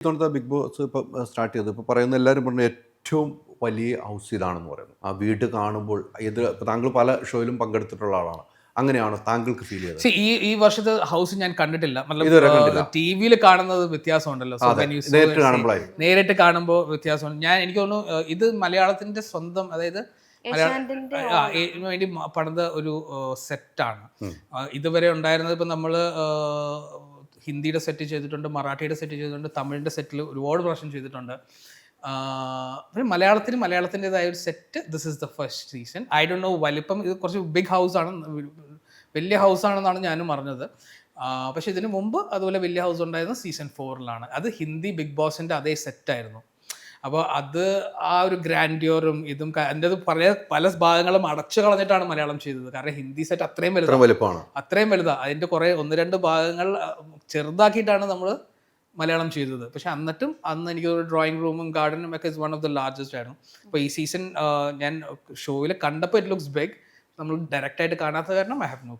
ഇത്തവണത്തെ big boss ഇപ്പോൾ start ചെയ്തു. ഇപ്പോൾ പറയുന്ന എല്ലാവരും പറഞ്ഞു ഏറ്റവും വലിയ ഹൗസ് ഇതാണെന്ന് പറയുന്നു. ആ വീട് കാണുമ്പോൾ ഇത് താങ്കൾ പല ഷോയിലും പങ്കെടുത്തിട്ടുള്ള ആളാണ്. അങ്ങനെയാണോ താങ്കൾക്ക് ഫീൽ ചെയ്തത്? ഈ വർഷത്തെ ഹൗസ് ഞാൻ കണ്ടിട്ടില്ല. ഇതുവരെ കണ്ടില്ല. ടിവിയിൽ കാണുന്നത് വ്യത്യാസമുണ്ടല്ലോ. നേരിട്ട് കാണുമ്പോഴായിരിക്കും. നേരിട്ട് കാണുമ്പോൾ വ്യത്യാസമുണ്ട്. എനിക്ക് തോന്നുന്നു ഇത് മലയാളത്തിന്റെ സ്വന്തം, അതായത് വേണ്ടി പണിത ഒരു സെറ്റാണ്. ഇതുവരെ ഉണ്ടായിരുന്നത് ഇപ്പം നമ്മൾ ഹിന്ദിയുടെ സെറ്റ് ചെയ്തിട്ടുണ്ട്, മറാഠിയുടെ സെറ്റ് ചെയ്തിട്ടുണ്ട്, തമിഴിൻ്റെ സെറ്റിൽ ഒരുപാട് പ്രാവശ്യം ചെയ്തിട്ടുണ്ട്. മലയാളത്തിൻ്റെതായ ഒരു set. This is the first season. I don't know വലിപ്പം. ഇത് കുറച്ച് ബിഗ് ഹൗസാണ്, വലിയ ഹൗസാണെന്നാണ് ഞാനും അറിഞ്ഞത്. പക്ഷെ ഇതിനു മുമ്പ് അതുപോലെ വലിയ ഹൗസ് ഉണ്ടായിരുന്നത് സീസൺ 4 അത് ഹിന്ദി ബിഗ് ബോസിൻ്റെ അതേ സെറ്റായിരുന്നു. അപ്പോൾ അത് ആ ഒരു ഗ്രാൻഡ്യൂറും ഇതും എൻ്റെ പല ഭാഗങ്ങളും അടച്ചു കളഞ്ഞിട്ടാണ് മലയാളം ചെയ്തത്. കാരണം ഹിന്ദി സെറ്റ് അത്രയും വലുതാണ്. അതിൻ്റെ കുറേ 1-2 ഭാഗങ്ങൾ ചെറുതാക്കിയിട്ടാണ് നമ്മൾ മലയാളം ചെയ്തത്. പക്ഷെ അന്ന് എനിക്ക് ഡ്രോയിങ് റൂമും ഗാർഡനും ഒക്കെ is one of the largest ആയിരുന്നു. അപ്പോൾ ഈ സീസൺ ഞാൻ ഷോയിൽ കണ്ടപ്പോൾ ഇറ്റ് ലുക്സ് ബിഗ്. നമ്മൾ ഡയറക്റ്റായിട്ട് കാണാത്ത കാരണം ഐ ഹാവ് നോ